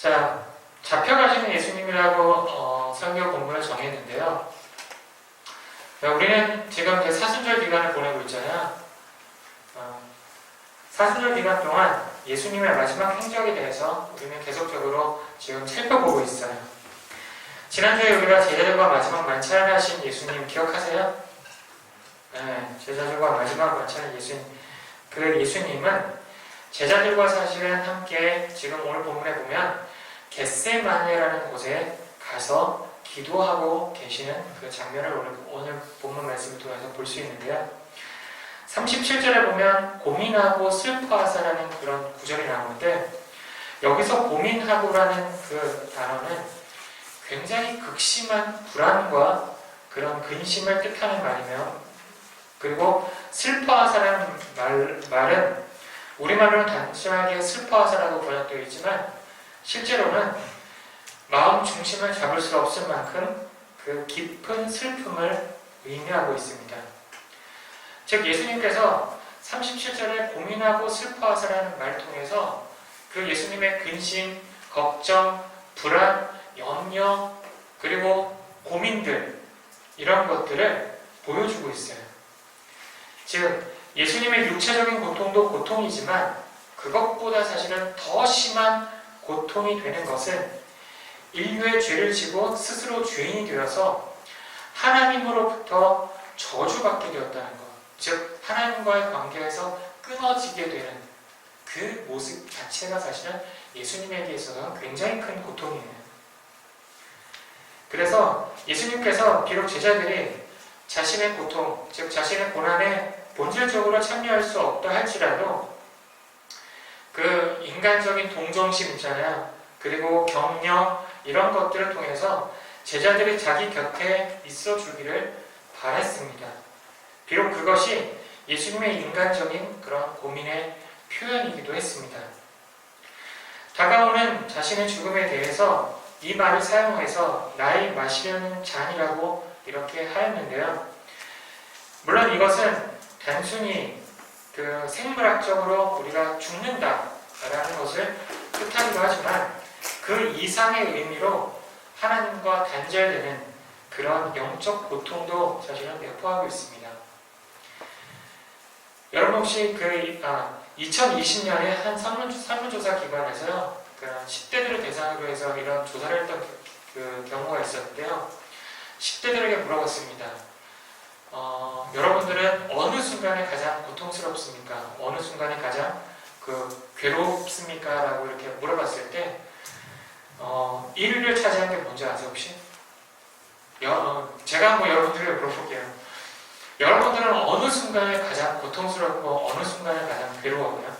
자, 잡혀가시는 예수님이라고 설교 본문을 정했는데요. 우리는 지금 이제 사순절 기간을 보내고 있잖아요. 사순절 기간 동안 예수님의 마지막 행적에 대해서 우리는 계속적으로 지금 살펴보고 있어요. 지난주에 우리가 제자들과 마지막 만찬을 하신 예수님 기억하세요? 네, 제자들과 마지막 만찬을 예수님. 그 예수님은 제자들과 사실은 함께 지금 오늘 본문에 보면 겟세마네라는 곳에 가서 기도하고 계시는 그 장면을 오늘 본문 말씀을 통해서 볼 수 있는데요. 37절에 보면 고민하고 슬퍼하사라는 그런 구절이 나오는데, 여기서 고민하고라는 그 단어는 굉장히 극심한 불안과 그런 근심을 뜻하는 말이며, 그리고 슬퍼하사라는 말은 우리말로는 단순하게 슬퍼하사라고 번역되어 있지만 실제로는 마음 중심을 잡을 수 없을 만큼 그 깊은 슬픔을 의미하고 있습니다. 즉 예수님께서 37절에 고민하고 슬퍼하사라는 말을 통해서 그 예수님의 근심, 걱정, 불안, 염려, 그리고 고민들, 이런 것들을 보여주고 있어요. 즉 예수님의 육체적인 고통도 고통이지만 그것보다 사실은 더 심한 고통이 되는 것은 인류의 죄를 지고 스스로 죄인이 되어서 하나님으로부터 저주받게 되었다는 것, 즉 하나님과의 관계에서 끊어지게 되는 그 모습 자체가 사실은 예수님에게 있어서는 굉장히 큰 고통이에요. 그래서 예수님께서 비록 제자들이 자신의 고통, 즉 자신의 고난에 본질적으로 참여할 수 없다 할지라도 그 인간적인 동정심 있잖아요. 그리고 격려, 이런 것들을 통해서 제자들이 자기 곁에 있어 주기를 바랬습니다. 비록 그것이 예수님의 인간적인 그런 고민의 표현이기도 했습니다. 다가오는 자신의 죽음에 대해서 이 말을 사용해서 나의 마시려는 잔이라고 이렇게 하였는데요. 물론 이것은 단순히 그 생물학적으로 우리가 죽는다라는 것을 뜻하기도 하지만 그 이상의 의미로 하나님과 단절되는 그런 영적 고통도 사실은 내포하고 있습니다. 여러분 혹시 2020년에 한 설문조사 기관에서요, 그 10대들을 대상으로 해서 이런 조사를 했던 그 경우가 있었는데요. 10대들에게 물어봤습니다. 여러분들은 어느 순간에 가장 고통스럽습니까? 어느 순간에 가장 괴롭습니까? 라고 이렇게 물어봤을 때 1위를 차지한 게 뭔지 아세요 혹시? 제가 한번 여러분들에게 물어볼게요. 여러분들은 어느 순간에 가장 고통스럽고 어느 순간에 가장 괴로워요?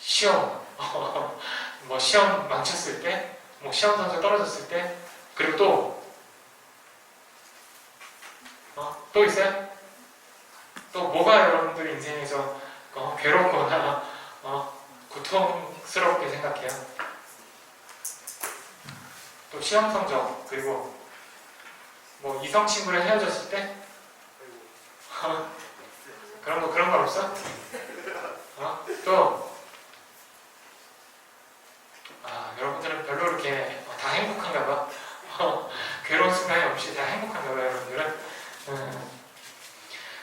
시험. 뭐 시험 망쳤을 때, 뭐 시험 점수 떨어졌을 때, 그리고 또 있어요? 또 뭐가 여러분들 인생에서 괴롭거나 고통스럽게 생각해요? 또 시험 성적, 그리고 뭐 이성 친구랑 헤어졌을 때? 그런 거 없어? 또 여러분들은 별로 이렇게 다 행복한가 봐. 괴로운 순간이 없이 다 행복한가 봐요, 여러분들은.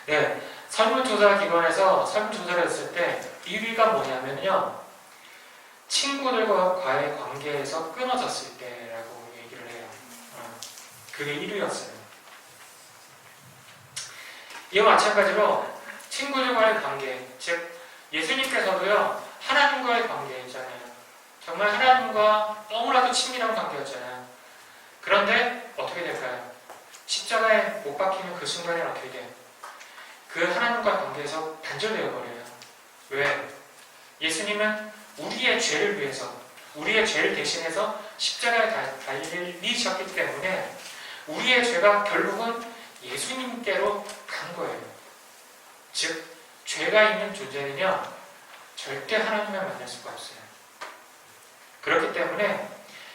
네, 설문조사 기관에서 설문조사를 했을 때 1위가 뭐냐면요, 친구들과의 관계에서 끊어졌을 때라고 얘기를 해요. 그게 1위였어요. 이와 마찬가지로 친구들과의 관계, 즉 예수님께서도요 하나님과의 관계였잖아요. 정말 하나님과 너무나도 친밀한 관계였잖아요. 그런데 어떻게 될까요? 십자가에 못 박히는 그 순간에 어떻게 돼요? 그 하나님과 관계에서 단절되어 버려요. 왜? 예수님은 우리의 죄를 위해서, 우리의 죄를 대신해서 십자가에 달리셨기 때문에 우리의 죄가 결국은 예수님께로 간 거예요. 즉 죄가 있는 존재는요 절대 하나님을 만날 수가 없어요. 그렇기 때문에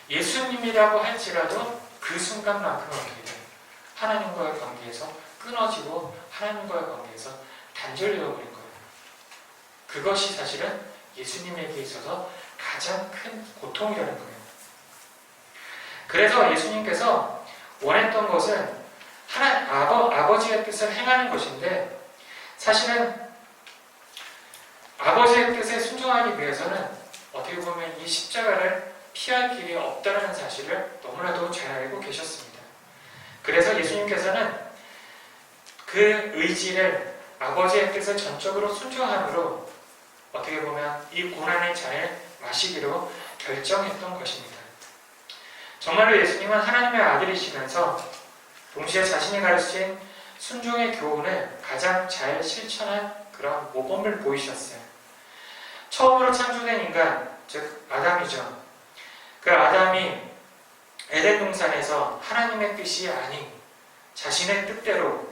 예수님이라고 할지라도 그 순간만큼은 어떻게 돼요? 하나님과의 관계에서 끊어지고 하나님과의 관계에서 단절되어 버린 거예요. 그것이 사실은 예수님에게 있어서 가장 큰 고통이라는 거예요. 그래서 예수님께서 원했던 것은 아버지의 뜻을 행하는 것인데, 사실은 아버지의 뜻에 순종하기 위해서는 어떻게 보면 이 십자가를 피할 길이 없다는 사실을 너무나도 잘 알고 계셨습니다. 그래서 예수님께서는 그 의지를, 아버지의 뜻을 전적으로 순종함으로 어떻게 보면 이 고난의 잔을 마시기로 결정했던 것입니다. 정말로 예수님은 하나님의 아들이시면서 동시에 자신이 가르친 순종의 교훈을 가장 잘 실천한 그런 모범을 보이셨어요. 처음으로 창조된 인간, 즉 아담이죠. 그 아담이 에덴 동산에서 하나님의 뜻이 아닌 자신의 뜻대로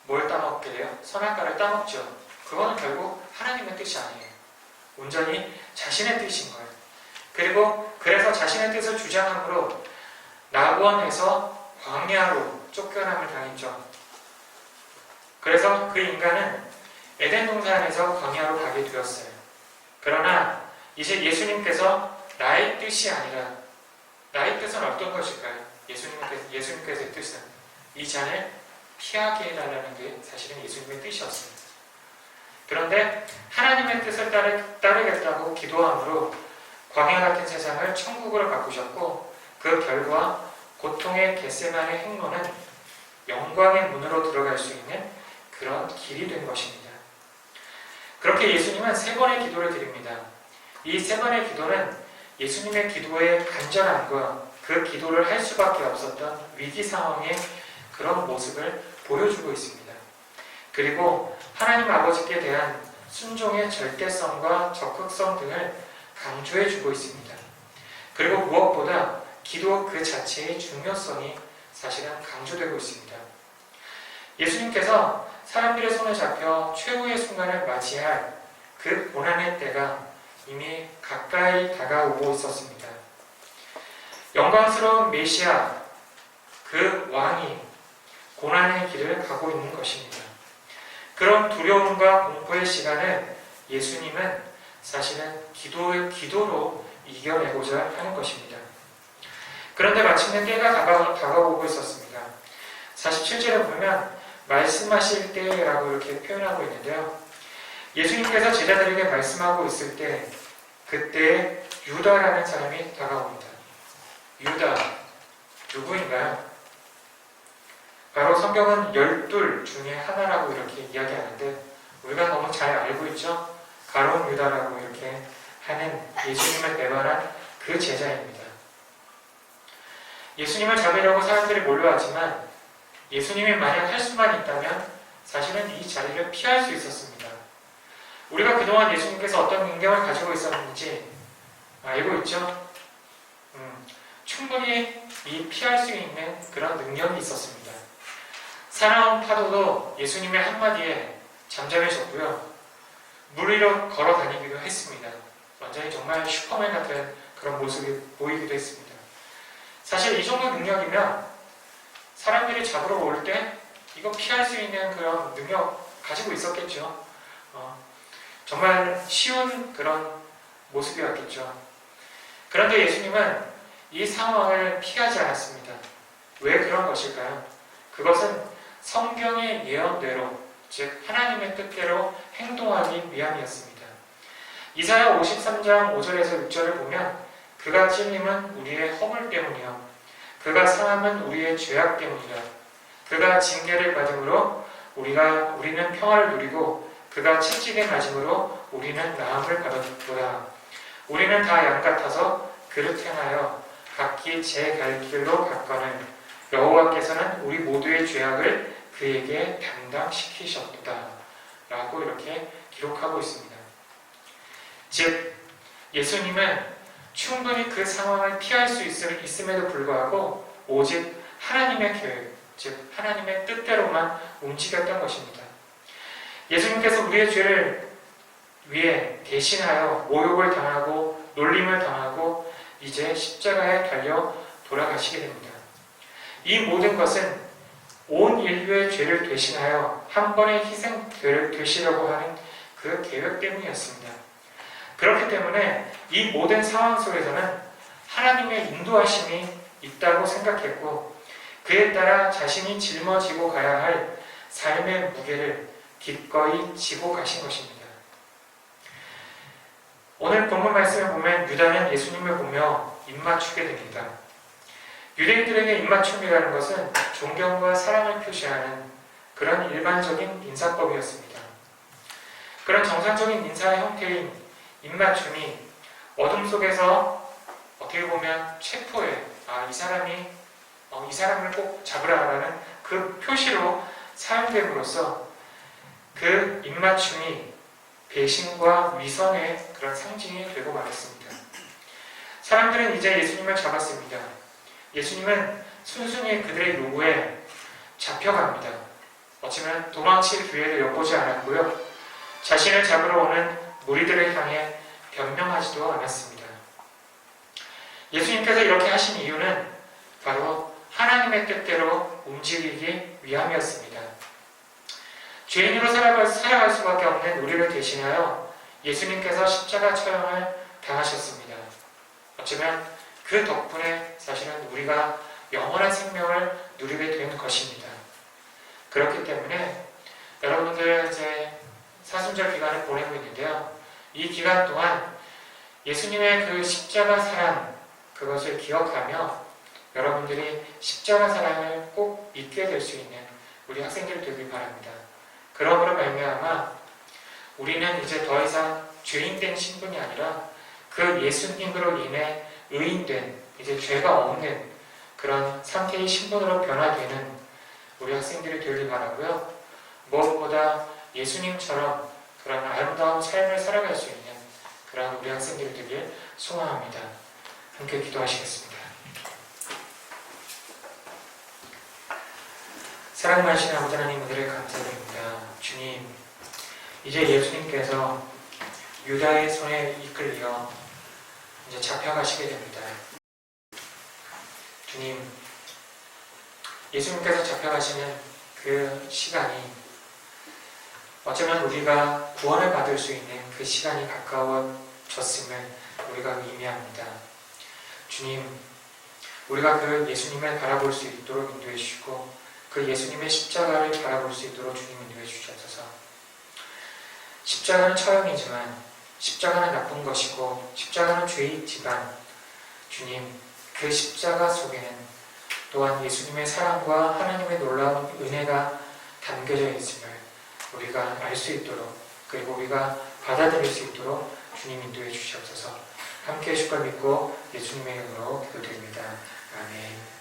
뭘 따먹게 돼요? 선악과를 따먹죠. 그거는 결국 하나님의 뜻이 아니에요. 온전히 자신의 뜻인 거예요. 그래서 자신의 뜻을 주장함으로 낙원에서 광야로 쫓겨남을 당했죠. 그래서 그 인간은 에덴 동산에서 광야로 가게 되었어요. 그러나 이제 예수님께서 나의 뜻이 아니라, 나의 뜻은 어떤 것일까요? 예수님께서의 뜻은 이 잔을 피하게 해달라는 게 사실은 예수님의 뜻이었습니다. 그런데 하나님의 뜻을 따르겠다고 기도함으로 광야 같은 세상을 천국으로 바꾸셨고, 그 결과 고통의 겟세마네 행로는 영광의 문으로 들어갈 수 있는 그런 길이 된 것입니다. 그렇게 예수님은 3번의 기도를 드립니다. 이 3번의 기도는 예수님의 기도의 간절함과 그 기도를 할 수밖에 없었던 위기 상황의 그런 모습을 보여주고 있습니다. 그리고 하나님 아버지께 대한 순종의 절대성과 적극성 등을 강조해주고 있습니다. 그리고 무엇보다 기도 그 자체의 중요성이 사실은 강조되고 있습니다. 예수님께서 사람들의 손에 잡혀 최후의 순간을 맞이할 그 고난의 때가 이미 가까이 다가오고 있었습니다. 영광스러운 메시아, 그 왕이 고난의 길을 가고 있는 것입니다. 그런 두려움과 공포의 시간을 예수님은 사실은 기도로 이겨내고자 하는 것입니다. 그런데 마침내 때가 다가오고 있었습니다. 47절에 보면 말씀하실 때라고 이렇게 표현하고 있는데요. 예수님께서 제자들에게 말씀하고 있을 때, 그때 유다라는 사람이 다가옵니다. 유다, 누구인가요? 바로 성경은 12 중에 하나라고 이렇게 이야기하는데, 우리가 너무 잘 알고 있죠? 가룟 유다라고 이렇게 하는 예수님을 배반한 그 제자입니다. 예수님을 잡으려고 사람들이 몰려왔지만 예수님이 만약 할 수만 있다면 사실은 이 자리를 피할 수 있었습니다. 우리가 그동안 예수님께서 어떤 능력을 가지고 있었는지 알고 있죠? 충분히 이 피할 수 있는 그런 능력이 있었습니다. 사나운 파도도 예수님의 한마디에 잠잠해졌고요. 물 위로 걸어 다니기도 했습니다. 완전히 정말 슈퍼맨 같은 그런 모습이 보이기도 했습니다. 사실 이 정도 능력이면 사람들이 잡으러 올 때 이거 피할 수 있는 그런 능력 가지고 있었겠죠. 정말 쉬운 그런 모습이었겠죠. 그런데 예수님은 이 상황을 피하지 않았습니다. 왜 그런 것일까요? 그것은 성경의 예언대로, 즉 하나님의 뜻대로 행동하기 위함이었습니다. 이사야 53장 5절에서 6절을 보면 그가 찔림은 우리의 허물 때문이요 그가 상함은 우리의 죄악 때문이라. 그가 징계를 받음으로 우리는 평화를 누리고 그가 채찍에 맞음으로 우리는 나음을 받았도다. 우리는 다 양 같아서 그릇 행하여 각기 제 갈 길로 갔거늘 여호와께서는 우리 모두의 죄악을 그에게 담당시키셨다. 라고 이렇게 기록하고 있습니다. 즉 예수님은 충분히 그 상황을 피할 수 있음에도 불구하고 오직 하나님의 계획, 즉 하나님의 뜻대로만 움직였던 것입니다. 예수님께서 우리의 죄를 위해 대신하여 모욕을 당하고 놀림을 당하고 이제 십자가에 달려 돌아가시게 됩니다. 이 모든 것은 온 인류의 죄를 대신하여 한 번의 희생 되시려고 하는 그 계획 때문이었습니다. 그렇기 때문에 이 모든 상황 속에서는 하나님의 인도하심이 있다고 생각했고 그에 따라 자신이 짊어지고 가야 할 삶의 무게를 기꺼이 지고 가신 것입니다. 오늘 본문 말씀을 보면 유다는 예수님을 보며 입맞추게 됩니다. 유대인들에게 입맞춤이라는 것은 존경과 사랑을 표시하는 그런 일반적인 인사법이었습니다. 그런 정상적인 인사의 형태인 입맞춤이 어둠 속에서 어떻게 보면 체포해 이 사람을 꼭 잡으라라는 그 표시로 사용됨으로써 그 입맞춤이 배신과 위선의 그런 상징이 되고 말았습니다. 사람들은 이제 예수님을 잡았습니다. 예수님은 순순히 그들의 요구에 잡혀갑니다. 어쩌면 도망칠 기회를 엿보지 않았고요. 자신을 잡으러 오는 무리들을 향해 변명하지도 않았습니다. 예수님께서 이렇게 하신 이유는 바로 하나님의 뜻대로 움직이기 위함이었습니다. 죄인으로 살아갈 수밖에 없는 우리를 대신하여 예수님께서 십자가 처형을 당하셨습니다. 어쩌면 그 덕분에 사실은 우리가 영원한 생명을 누리게 된 것입니다. 그렇기 때문에 여러분들 이제 사순절 기간을 보내고 있는데요. 이 기간 동안 예수님의 그 십자가 사랑 그것을 기억하며 여러분들이 십자가 사랑을 꼭 믿게 될 수 있는 우리 학생들 되길 바랍니다. 그러므로 말미암아 우리는 이제 더 이상 죄인된 신분이 아니라 그 예수님으로 인해 의인된 이제 죄가 없는 그런 상태의 신분으로 변화되는 우리 학생들이 되길 바라고요. 무엇보다 예수님처럼 그런 아름다운 삶을 살아갈 수 있는 그런 우리 학생들이 되길 소망합니다. 함께 기도하시겠습니다. 사랑 많으신 아버지 하나님 은혜를 감사드립니다. 주님, 이제 예수님께서 유다의 손에 이끌려 이제 잡혀가시게 됩니다. 주님, 예수님께서 잡혀가시는 그 시간이 어쩌면 우리가 구원을 받을 수 있는 그 시간이 가까워졌음을 우리가 의미합니다. 주님, 우리가 그 예수님을 바라볼 수 있도록 인도해 주시고 그 예수님의 십자가를 바라볼 수 있도록 주님 인도해 주시옵소서. 십자가는 처형이지만 십자가는 나쁜 것이고 십자가는 죄이지만 주님, 그 십자가 속에는 또한 예수님의 사랑과 하나님의 놀라운 은혜가 담겨져 있음을 우리가 알 수 있도록 그리고 우리가 받아들일 수 있도록 주님 인도해 주시옵소서. 함께 해주실 걸 믿고 예수님의 이름으로 기도드립니다. 아멘.